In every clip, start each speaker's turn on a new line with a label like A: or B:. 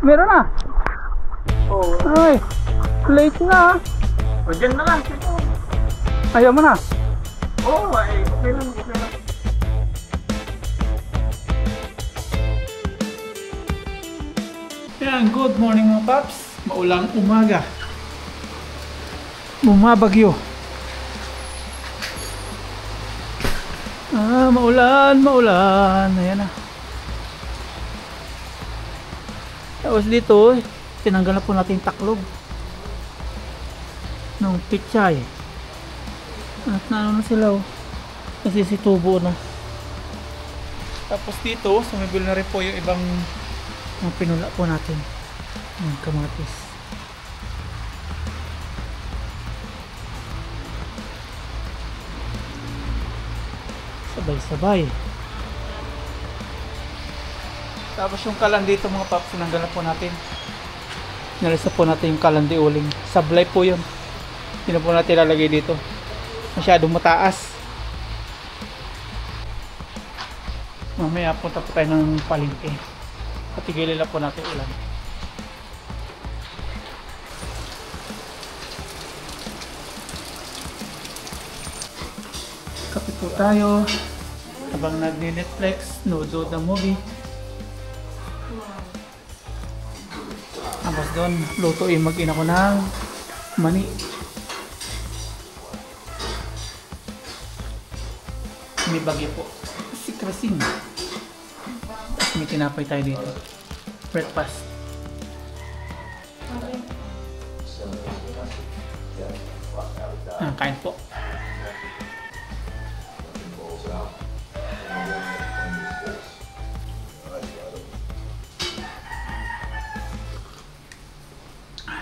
A: Meron na.
B: Oo.
A: Ay, late na.
B: O dyan na lang.
A: Ayaw mo na.
B: Oo, ay okay lang, okay lang.
A: Yan, good morning mga paps. Maulang umaga. Bumabagyo. Maulan. Ayan na. Tapos dito, tinanggal na po natin yung taklog ng pichay. At naano na sila oh. Kasi situbo na. Tapos dito, sumibil na rin po yung ibang mga pinula po natin. Yung kamatis. Sabay-sabay. Tapos yung kalan dito mga paps, sinanggal na po natin. Nalisa po natin yung kalan di uling. Sablay po yun. Hindi na po natin lalagay dito. Masyadong mataas. Mamaya punta po tayo ng palengke. Patigilin lang po natin ulan. Kape po tayo. Habang nag-Netflix, nood ng movie. Tapos doon, lutuin mag-ina ko ng mani. May bagyo po. Si Krasing. Tapos may tinapay tayo dito. Breakfast. Kain po.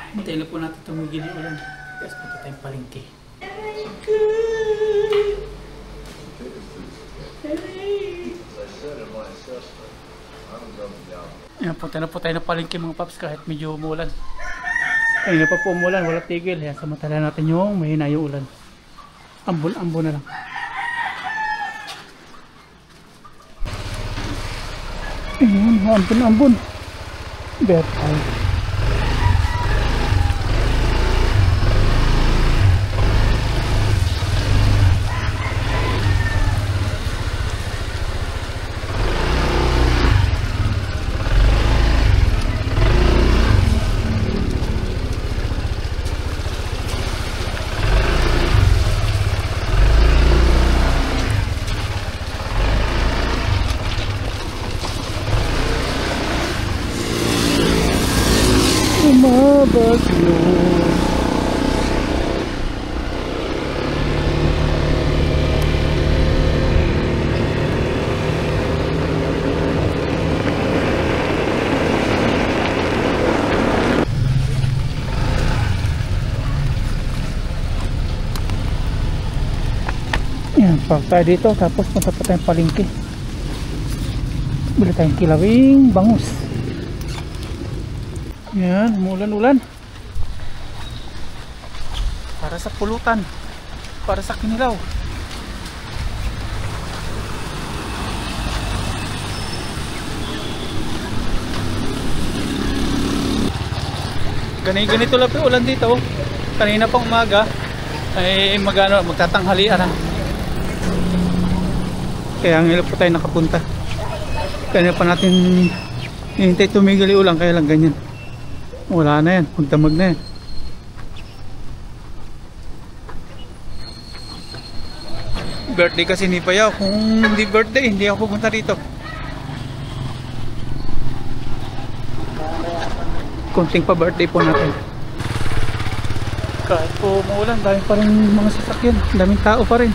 A: Hintayin na po natin tumigil yung ulan. Tapos punta tayong palengke. Ayan, punta na po tayo ng palengke mga paps kahit medyo umulan. Kanina pa po umulan, wala tigil. Ayan, samantala natin yung mahina yung ulan. Ambon na lang. Ayan, ambon. Bertay. Umabagyo. Yan, park tayo dito tapos punta pa tayong palengke. Bili tayong kilawing bangus. Yan, umulan-ulan. Para sa pulutan. Para sa kinilaw. Ganito lang po ulan dito. Kanina pang umaga ay magtatanghalian na. Kaya ngayon po tayo nakapunta. Kanina pa natin hintay tumigil yung ulan, kaya lang ganyan. Wala na yan, magdamag na yan. Birthday kasi ni Payaw. Kung hindi birthday, hindi ako pupunta dito. Konting pa birthday po natin. Kahit po maulan, dami pa rin mga sasakyan. Daming tao pa rin.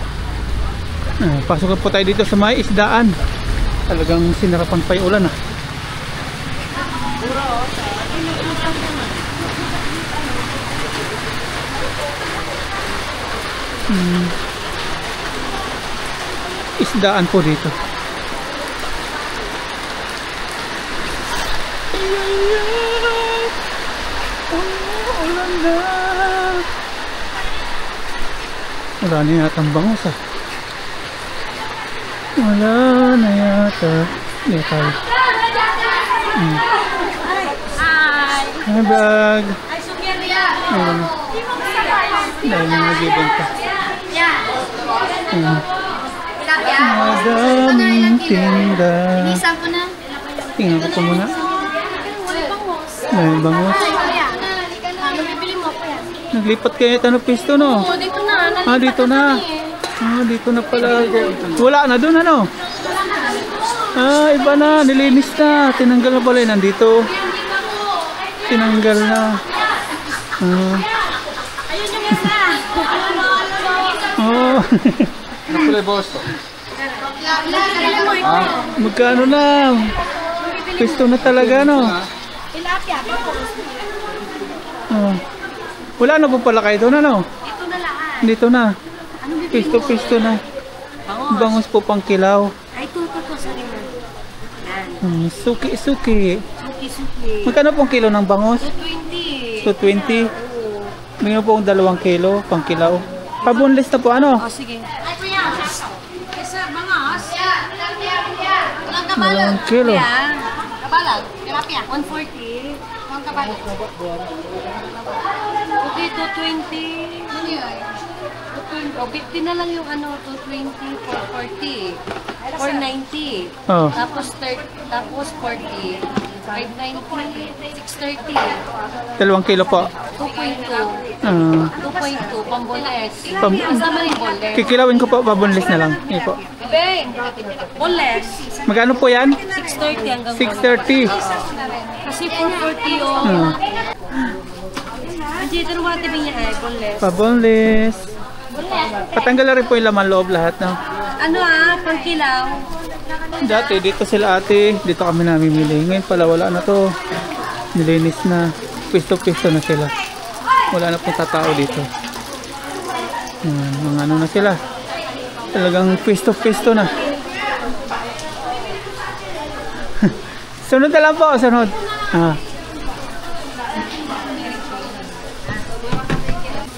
A: Pasok po tayo dito sa may isdaan. Talagang sinarapan pa yung ulan . Isdaan po dito. Wala na yata ang bangus Wala na yata. Tayo. May bag.
C: Ay, sumiriya.
A: Ayun. Dahil na nagbibenta. Ayun. Madaming tinda.
C: Inisan ko na.
A: Tingnan ko muna.
C: Wala bangos.
A: Dahil bangos.
C: Ano bibili mo po yan?
A: Naglipat kayo tanong pisto, no?
C: Oo, dito na.
A: Ah, dito na. Ah, dito na pala. Wala na doon, ano? Ah, iba na. Nilinis na. Tinanggal na pala. Nandito. Tinanggal na. Ah.
C: Ayun yung isa.
A: Oh.
D: Ano pala yung boss to?
A: Magkano na? Pisto na talaga, no?
C: Tilapia.
A: Oh. Wala na po pala kayo doon, ano?
C: Dito na lang.
A: Dito na. Pisto na. Bangus po pang kilaw.
C: Ay, tuto sa rin. Yan.
A: Suki.
C: Suki-suki.
A: Magkano pong kilo ng bangus?
C: 220.
A: 220. Mayroon pong 2 kilo pang kilaw. Paboneless na po, ano?
C: O, sige. Ay, kuya. Isa, bangos. Walang kabalag.
A: 2 kilo.
C: Kuya. Kabalag. Tilapia. 140. Walang kabalag. Okay, 220. Ano yun? 220. O, 50 na lang yung ano, 220, 440. 490.
A: Oh.
C: Tapos 30, tapos 40. 590, 630.
A: 2 kilo po.
C: 2.2.
A: Ah.
C: 2.2, pamboles.
A: Pam-
C: Kasama rin boles.
A: Kikilawin ko po, paboneless na lang. Yan po.
C: Beng! Boles.
A: Magkano po yan?
C: 630 hanggang
A: 630.
C: Kasi 440 yung...
A: Ah.
C: Hindi, ito naman tibing niya eh, boles.
A: Paboneless. Patanggal na rin po yung laman loob lahat, no?
C: Ano pang kilaw?
A: Dati, dito sila ate. Dito kami namimili. Ngayon pala, wala na to. Nilinis na. Pisto-pisto na sila. Wala na pong tatao dito. Mga ano na sila. Talagang pisto-pisto na. Sunod na lang po. Sunod. Ah.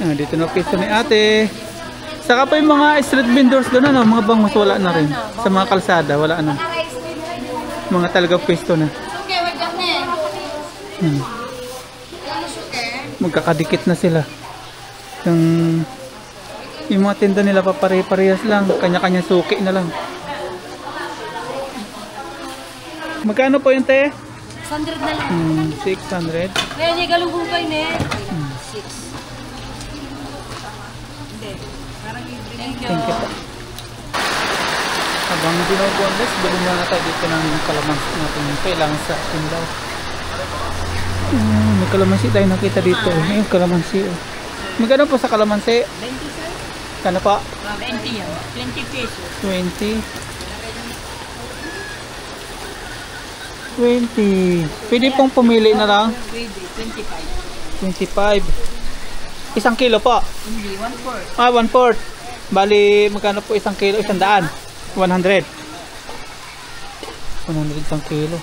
A: Ah, dito na pisto ni ate. Saka pa yung mga street vendors doon, ano, mga bangus wala na rin. Sa mga kalsada, wala na. Mga talagang pisto na.
C: Okay, wag ka na.
A: Magkakadikit na sila. Yung mga tinda nila papare-parehas lang. Kanya-kanya suki na lang. Magkano po yung te?
C: 100 na lang.
A: 600.
C: Kaya niya galunggong kayo ne. 6. Thank you.
A: Thank you po. Habang binoboneless, bili muna tayo dito ng kalamansi natin. Kailangan sa atin daw. May kalamansi tayo nakita dito. Ayun, kalamansi. Oh. Magkano po sa kalamansi?
C: 20 sir?
A: Kano pa?
C: 20 yan. 20 pesos.
A: 20. 20. Pwede pong pumili na lang.
C: Pwede, 25.
A: 25. Isang kilo po.
C: Hindi, 1/4.
A: Ah, 1/4. Bali, magkano po isang kilo? 100. 100 isang kilo.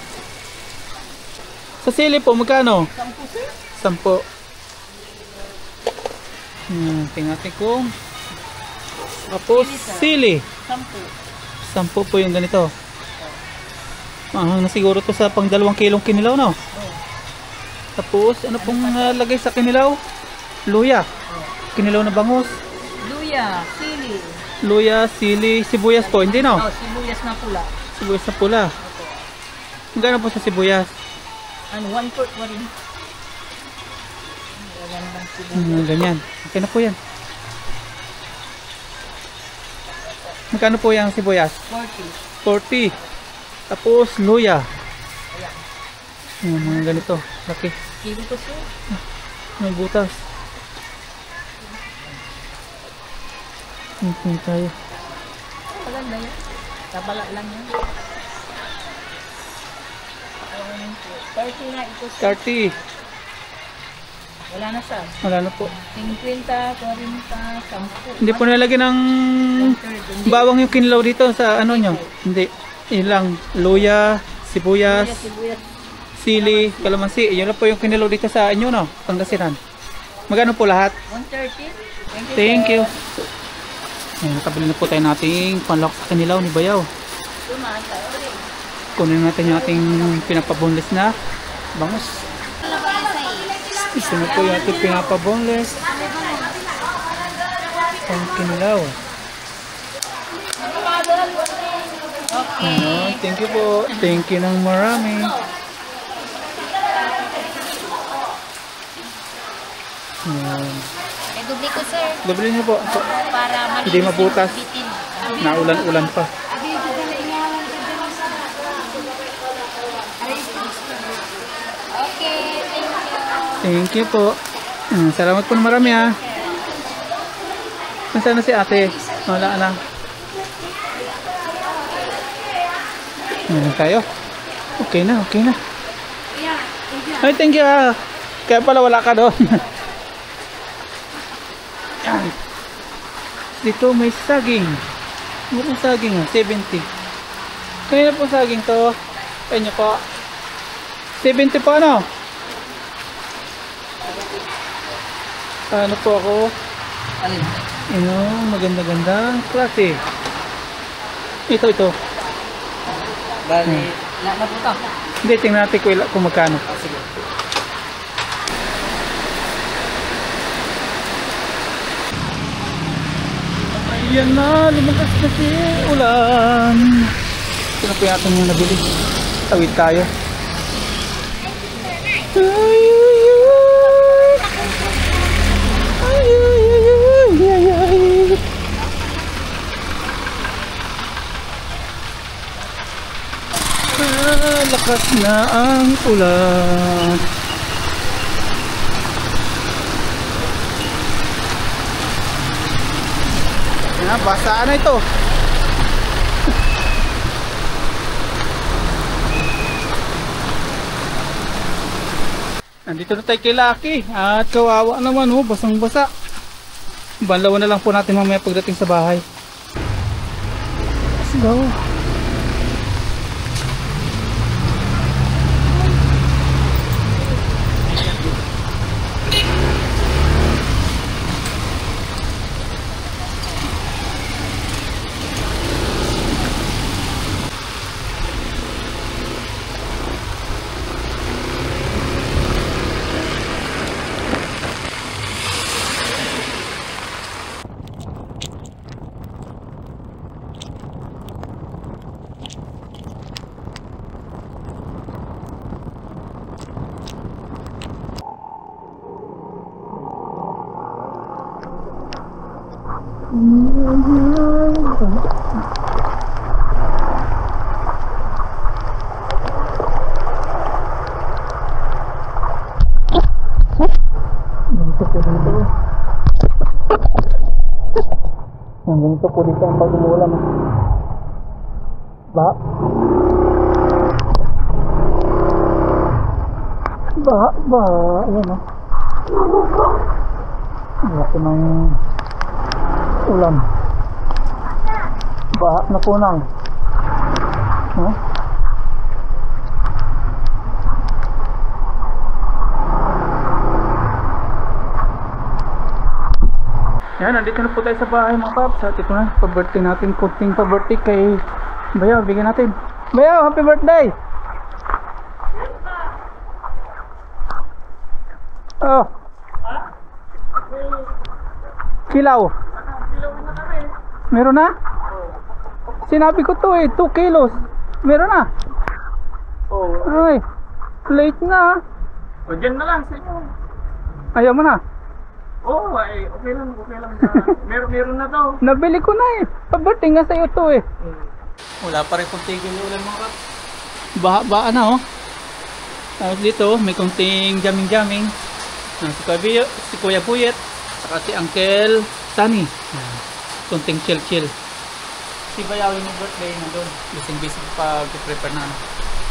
A: Sa sili po, magkano?
C: 10 sir?
A: 10. Tingnan kung. Tapos, sili.
C: 10.
A: 10 po yung ganito. Mahang na siguro to sa pang 2 kilong kinilaw, no? Tapos, ano pong lagay sa kinilaw? Luya. Kinilaw na bangus.
C: Luya, sili.
A: Luya, sili, sibuyas po. Hindi, no?
C: Sibuyas na pula.
A: Sibuyas na pula. Magkano po sa sibuyas?
C: Ano, 1/4 pa rin.
A: Ganyan. Okay na po yan. Magkano po yung sibuyas?
C: 40.
A: 40. Tapos, luya. Mga ganito. Laki.
C: Kilo ko sir.
A: May butas. Okay tayo.
C: Tagal na yan. Tabala lang yan. 30 na ito sir.
A: 30.
C: Wala na sir.
A: Wala na po.
C: 50, 40, 10.
A: Hindi po nalagyan ng bawang yung kinilaw dito sa ano nyo. Hindi. Ilang luya, sibuyas, sili, kalamansi. Yun lang po yung kinilaw dito sa inyo, no? Pangasinan. Magkano po lahat?
C: 130.
A: Thank you. Ayan, nakabili na po tayo nating panlak sa kinilaw ni Bayaw. Kunin natin yung ating pinapaboneless na bangus. Isa na po yung ating pinapa-boneless. Pang kinilaw.
C: Okay.
A: Thank you po. Thank you ng marami.
C: May dubli ko, sir.
A: Doble niyo po.
C: Para malinis
A: Hindi mabutas.
C: yung bitin.
A: Naulan-ulan pa.
C: Okay, thank you.
A: Thank you po. Salamat po ng marami ha. Nasaan na si ate? Wala na. Tayo. Okay na, okay na. Ay, thank you ha. Kaya pala wala ka doon. Yan. Dito may saging. Ano saging ha? 70. Kaya na po saging to. Kaya nyo po. 70 po ano? Ano po ako? Ano, maganda-ganda klase. Ito.
B: Bali, na po to.
A: Hindi, tingnan natin kung magkano.
B: Sige.
A: Ayan na, lumakas na si ulan. Ito na po yata yung nabili. Tawid tayo. Lakas na ang ulan. Yan, basa na ito. Nandito na tayo kay Lucky. At kawawa naman oh, basang basa. Banlawan na lang po natin mamaya pagdating sa bahay. Let's go. Ganito po dito ang pag-umulan. Ba? Ayan o. Laki ng ulan. Baha na po nang. Yan, nandito na po tayo sa bahay mga paps. At ito na, pa-birthday natin. Kunting pa-birthday kay Bayaw. Bigyan natin. Bayaw, happy birthday! Oh. Kilaw. Meron na? Sinabi ko to eh, 2 kilos. Meron na? Ay, late na.
B: O, dyan na lang sa inyo.
A: Ayaw mo na?
B: Oo, ay, okay lang meron na to.
A: Nabili ko na eh. Pa-birthday nga sa'yo to eh. Wala pa rin kunting ulan mga kap. Baha na oh. Tapos dito, may kunting jaming-jaming. Si Kuya Buyet, saka si Uncle Sunny. Kunting chill-chill. Si Bayaw yung birthday na doon. Busy pa prepare na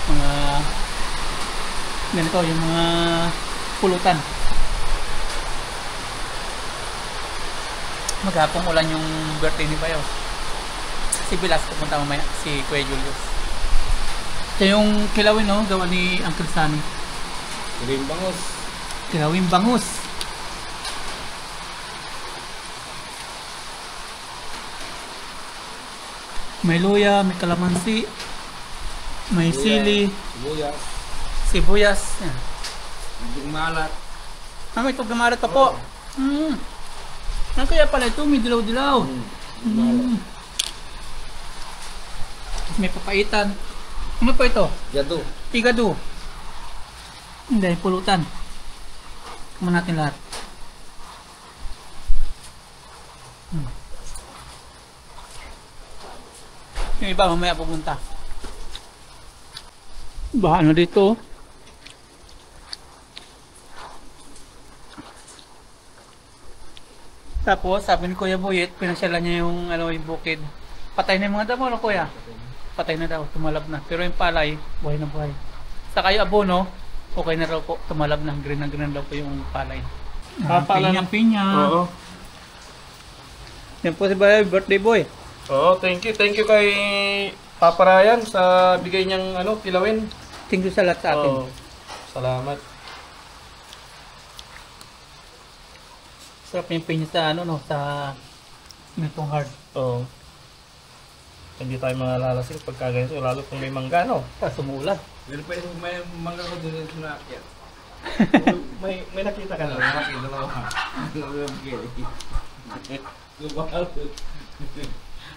A: mga ganito, yung mga pulutan. Maghapong ulan yung birthday ni Bayaw. Si Bilas pupunta mamaya, si Kuya Julius. Ito yung kilawin no, gawa ni Uncle Sunny.
D: Kilawin bangus.
A: Kilawin bangus. May luya, may kalamansi, may sili,
D: Sibuyas.
A: sibuyas, yan.
D: Medyo malat.
A: May itong gamarat pa po. Ano kaya pala ito? May dilaw-dilaw. May papaitan. Ano po ito?
D: Jado.
A: Tigado. Hindi, pulutan. Kumain natin lahat. Yung iba mamaya pupunta. Ba, ano dito? Tapos, sabi ni Kuya Buyet, pinasyalan niya yung, yung bukid. Patay na yung mga damo, no, Kuya? Patay na daw, tumalab na. Pero yung palay, buhay na buhay. Saka yung abono, okay na raw po, tumalab na. Green na green daw po yung palay. Pinya.
B: Oo.
A: Yan po si Bayo, birthday boy.
B: Oo, thank you kay Papa Ryan sa bigay niyang kilawin.
A: Thank you sa lahat sa atin.
B: Oo. Salamat.
A: Sarap yung pinya sa sa Miltong Hard.
B: Oo. Hindi tayo malalalasing pagka ganito, lalo kung may mangga, no?
A: Tapos umuulan.
D: Pero pwede may mangga ko doon sa nakakyan.
B: may nakita ka na.
D: Nakakyan, dalawa.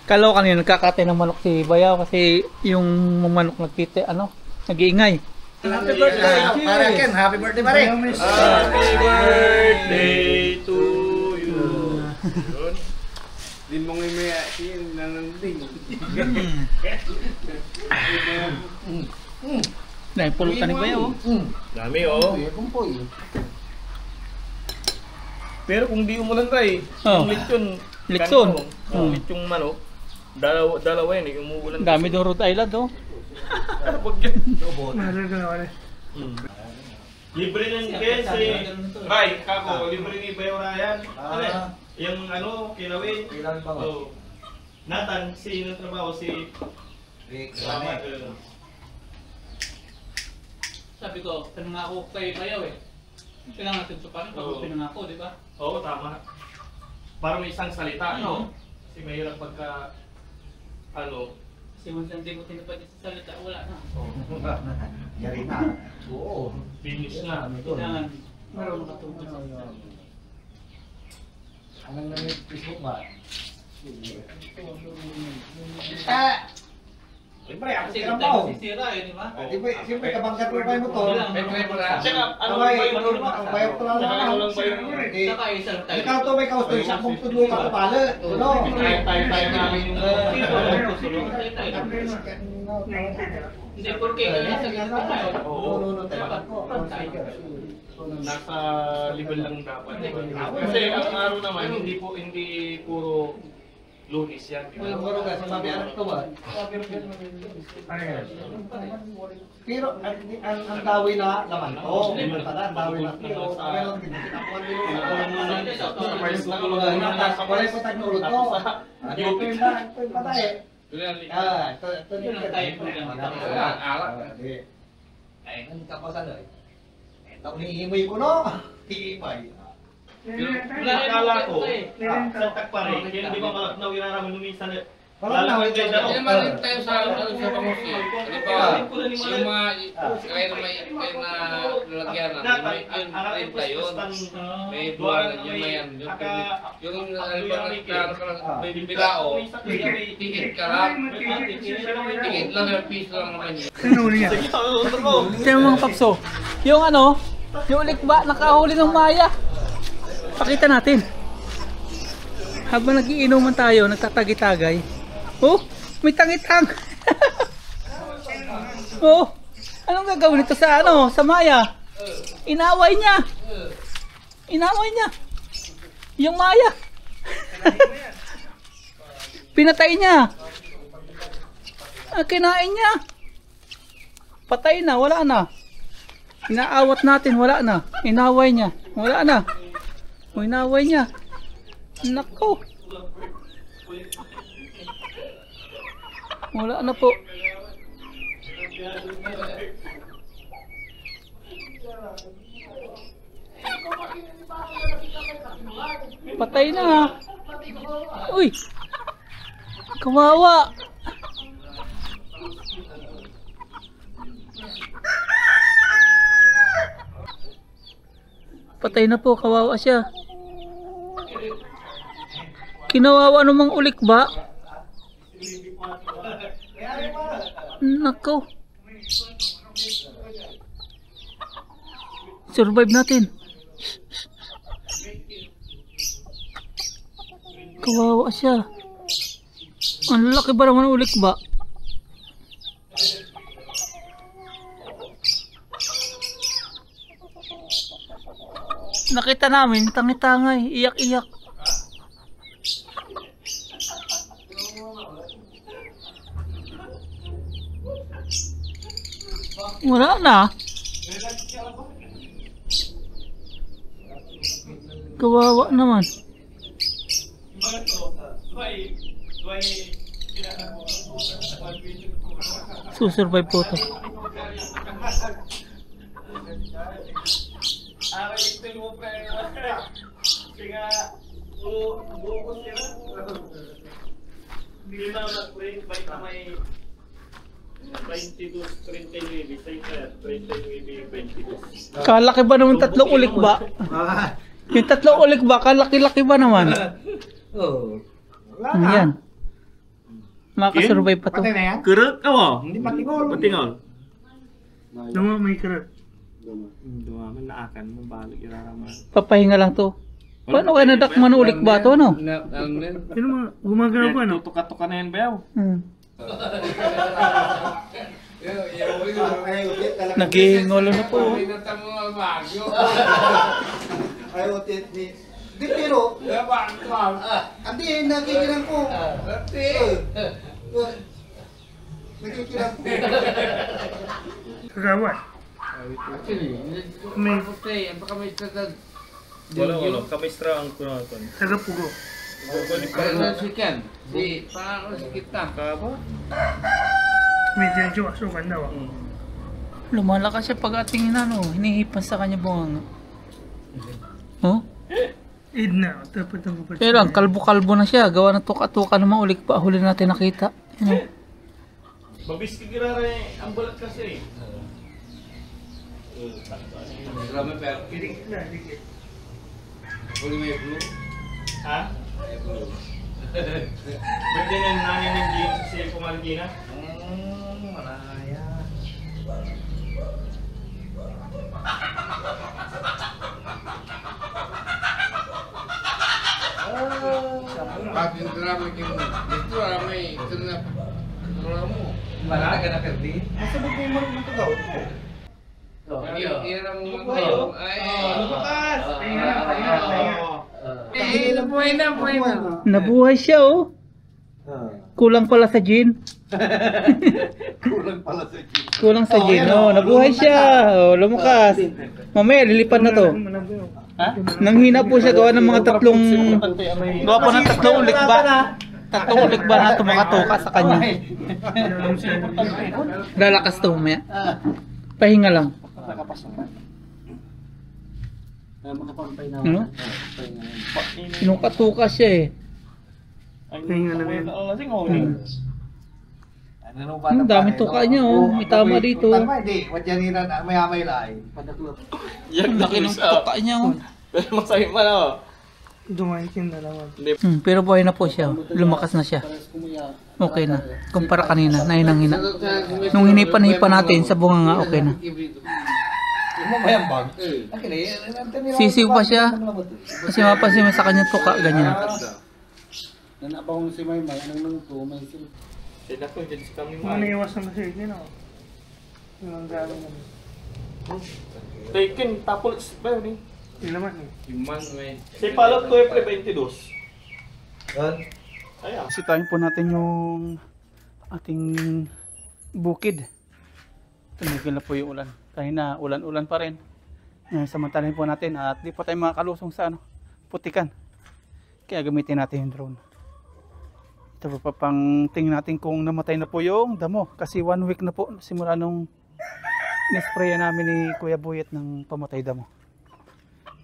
A: Kalaw kanina nagkakatay ng manok si Bayaw kasi yung manok nagkite, nag-iingay.
B: Happy birthday!
D: Pare Ken, happy birthday pare!
B: Happy birthday to you!
D: Din mo ngayon may asin, nananding.
A: Dahil pulutan ni Bayaw.
B: Dami, oh. Pero kung di umulan tayo, yung
A: Litson.
B: lechon manok, dalawa yan, umuulan.
A: Dami doon Rhode Island, oh.
B: Pag yan. Libre nun Ken si Ray, kako, libre ni Bayo Ryan. Yung kilawin. Oh. Nathan, si ng trabaho, si Salamat.
A: Sabi ko, pinangako kay Bayaw eh. Kailangan natin suparin pag pinangako, di ba?
B: Oo, tama. Para may isang salita, Kasi mahirap pagka,
A: Kasi minsan hindi mo tinapad sa salita, wala na.
D: Yari na. Oo.
B: finish na.
A: Kailangan marunong katulad.
D: Anong namin Facebook ba? Siyempre, ako
A: Kasi
D: siram
A: tayo
D: mo.
A: masisira eh, di ba?
D: Siyempre, kabangkat mo pa yung motor.
B: Tsaka,
D: Ang bayot ko lang naman.
A: Saka isa lang tayo.
D: Ikaw to may kausto, isang kong tudlo ka ko pala. Ano?
B: tayo namin yung
A: Hindi, porque kailangan sa gilid tayo.
D: Oo,
A: Dapat pantay.
B: nasa level lang dapat. Kasi ang araw naman, hindi puro Lunis yan.
D: Walang baro ka, sa mami anak ko ba? Pero ang dawi na laman to. Ang dawi na to. Meron din tinakuan nila.
B: First na
D: Wala ko tagnulo to. Ano pa patay? Ito
A: Yun ang tayo po yan.
D: Ay, ang kapasan eh. Ito hihimay ko no. Hihimay.
B: Akala ko, sa Takpare, hindi ba malaknaw yung naraman nung minsan.
D: Malaknaw,
B: Lalakad
D: ito.
B: kayo
E: Hindi naman tayo sa pamusi. Di ba, yung mga kaya na may lalagyan na, may yun 30 yun. May buwan, yung may yan. Yung may bilao, tikit ka lang. Tikit lang yung piso lang naman yun.
A: Ito yung mga papso. Yung yung ulikba, nakahuli ng maya. Pakita natin. Habang nagiinuman tayo, nagtatagi-tagay. Oh, may tangitang. Oh, anong gagawin nito sa sa maya? Inaway niya. Inaway niya. Yung maya. Pinatay niya. Kinain niya. Patay na, wala na. Inaawat natin, wala na. Inaway niya, wala na. Inaway niya. Nako. Wala na po. Patay na. Uy. Kawawa. Patay na po, kawawa siya. Kinawawa namang ulik ba? Nako. Survive natin. Kawawa siya. Ang laki ba naman ulik ba? Nakita namin, tangi-tangay, iyak-iyak. Wala na. Kawawa naman. Susurvive po to. Kalaki ba naman tatlong ulik ba? Yung tatlong ulik ba? Kalaki-laki ba naman?
D: Oo.
A: Yan. Makasurvive pa to.
D: Patay na yan?
B: Kerut apa?
D: Hindi patingol.
B: Patingol.
A: Duma may karat.
B: Dua man naakan mo balik iraraman.
A: Papahinga lang to. Paano kayo nadakman ulik ba to, no?
E: Sino
A: mo gumagalaw
B: ba no? Tuka-tuka na yan bayaw.
A: Nagingolo na po.
D: Ay, utit ni. Di pero, hindi, nakikilang ko. Nakikilang ko.
A: Kagawad.
E: May putay, ang baka may sagad.
B: Wala. Kamistra ang kunakon.
A: Tagapugo.
E: Ano si Ken? Si, paano si kita?
B: Kaba?
A: Medyo asukan daw. Lumalakas siya pag ating inano, hinihipan sa kanya bunganga. Oh?
F: Idna, dapat ang kapatid.
A: Pero ang kalbo-kalbo na siya, gawa ng tuka-tuka naman ulik pa, huli natin nakita. Ano?
B: Mabis ka girara ang balat kasi.
E: Grabe pero.
F: Dikit na, dikit.
E: Uli may blue.
B: Ha? Pwede na nanin ng jeans si Pumargina?
D: Malaya.
E: Pati yung drama yung dito ramay ito na mo.
D: Malaga na perdi. Masa ba kayo marunong magaw?
E: Ira mo mo. Ay.
B: Lumakas!
E: Buhay na.
A: Nabuhay siya oh. Kulang pala sa gin.
D: Kulang pala sa gin.
A: Kulang sa gin. Oh, nabuhay siya. Oh, lumakas. Mamaya lilipad na to. Ha? Nanghina po siya gawa ng mga tatlong gawa po ng tatlong ulik ba? Tatlong ulik ba na tumakatuka sa kanya? Lalakas to mamaya. Pahinga lang. Ano? Sinukatuka siya eh.
B: Pahinga na rin. Ang lasing oh.
A: Ang dami tuka niya oh. May tama dito.
D: Hindi, wadyanira na may lain.
B: Yan
A: Laki ng tuka niya oh.
B: Pero masakit pa na oh.
F: Dumaikin na lang.
A: Pero buhay na po siya. Lumakas na siya. Okay na. Kumpara kanina. Nahinang-hina. Nung hinipan-hipan natin sa bunga nga, okay na.
D: Mamayambag.
A: Sisiw pa siya. Kasi mapasin mo sa kanya tuka. Ganyan.
D: Nanabang si Maymay, anong nangto, may sil.
B: Sila ko, dyan sa kami
F: Kung ano iwasan na siya, yun ako. Yung ang galing naman.
B: Taken, tapos ba yun eh?
F: Yun naman eh.
E: Human may.
B: Si Palot ko April 22. Ayan.
A: Sitahin po natin yung ating bukid. Tumigil na po yung ulan. Kahina ulan-ulan pa rin. Samantalahin po natin at di pa tayo makakalusong sa putikan. Kaya gamitin natin yung drone. Ito pa pang tingnan natin kung namatay na po yung damo. Kasi 1 week na po simula nung nisprayan namin ni Kuya Buyet ng pamatay damo.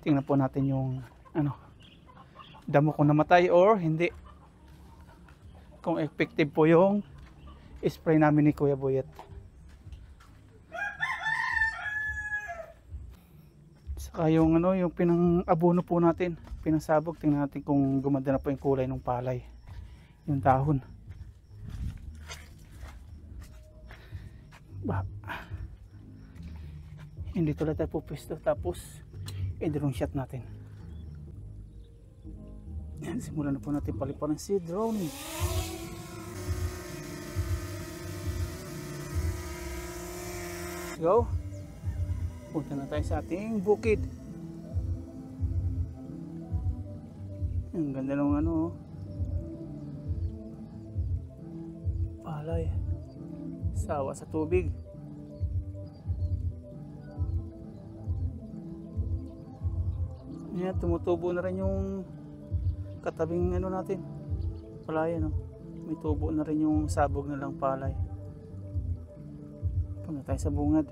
A: Tingnan po natin yung damo kung namatay or hindi. Kung effective po yung spray namin ni Kuya Buyet. So Saka yung ano, yung pinang-abono po natin, pinasabog, tingnan natin kung gumanda na po yung kulay ng palay, yung dahon. Bah, hindi tuloy tayo pupwesto, tapos i-drone shot natin. Yan, simulan na po natin paliparan si drone. Go. Punta na tayo sa ating bukid. Ang ganda ng ano, palay. Sawa sa tubig. Ayan, tumutubo na rin yung katabing ano natin, palay, no? May tubo na rin yung sabog na lang palay. Punta tayo sa bungad.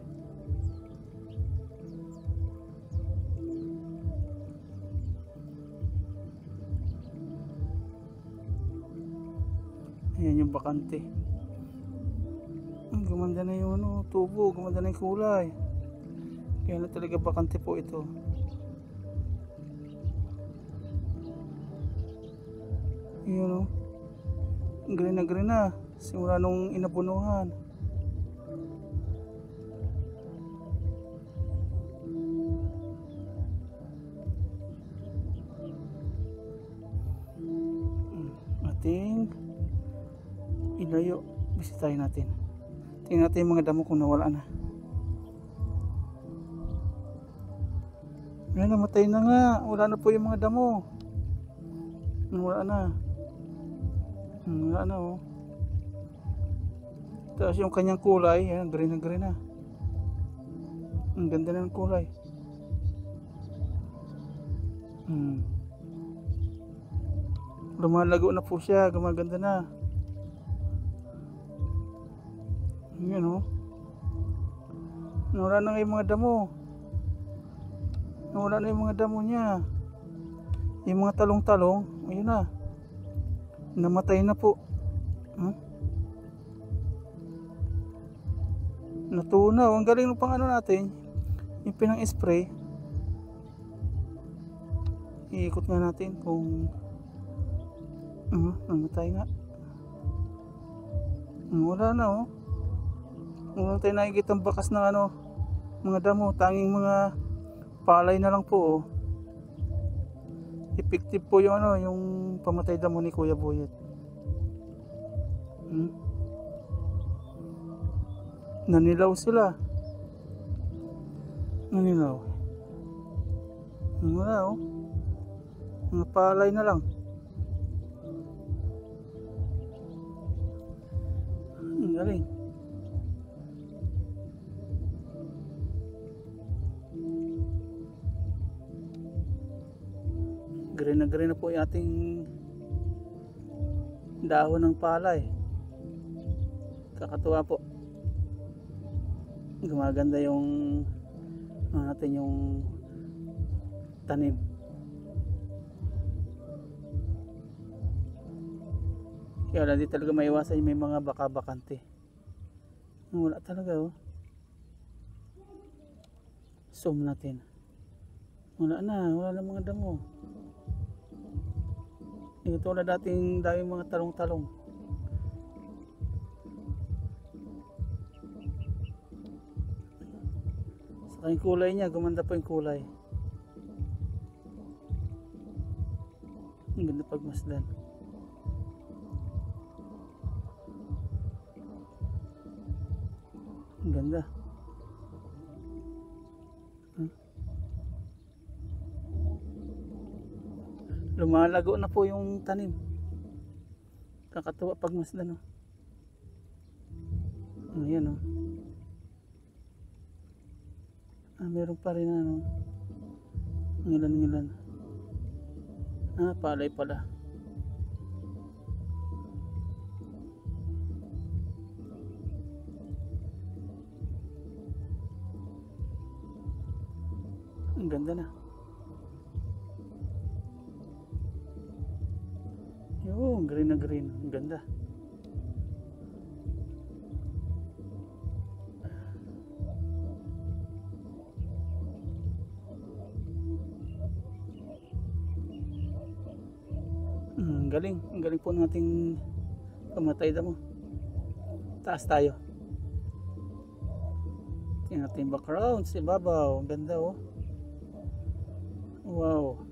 A: Ayan yung bakante. Gumanda na yung ano, tubo, gumanda na yung kulay. Kaya na talaga bakante po ito. Yun, oh. Green na simula nung inapunuhan. Ating ilayo, bisitahin natin. Tingnan natin yung mga damo kung nawala na. Ayan, namatay na nga. Wala na po yung mga damo. Wala na. Wala na, oh. Tapos yung kanyang kulay, ayan, green na. Ang ganda na ng kulay. Lumalago na po siya, gumaganda na. Yan, oh. Nawala na nga yung mga damo. Nawala na yung mga damo niya. Yung mga talong-talong, ayun na. Namatay na po. Natunaw. Ang galing ng pang ano natin, yung pinang-spray. Iikot nga natin kung namatay nga. Wala na, oh. Wala tayo nakikita ang bakas ng ano, mga damo. Tanging mga palay na lang po, oh. Effective po yung ano, yung pamatay damo ni Kuya Boyet. Nanilaw sila. Nanilaw. Wala, oh. Mga palay na lang. Ang galing. Green na po yung ating dahon ng palay. Kakatuwa po. Gumaganda yung natin yung tanim. Kaya wala, di talaga maiwasan yung may mga baka-bakante. Wala talaga, oh. Zoom natin. Wala na mga damo. Ito wala dating daming mga talong-talong. Saka yung kulay niya, gumanda po yung kulay. Ang ganda pagmasdan. Ang ganda. Lumalago na po yung tanim. Kakatuwa pagmasdan, oh. Ayan, oh. Meron pa rin ano. Ngilan. Palay pala. Ang ganda na. Yung green na green. Ang ganda. Ang galing po nating kamatay damo. Taas tayo. Tingnan natin yung background sa ibabaw. Ang ganda oh. Wow.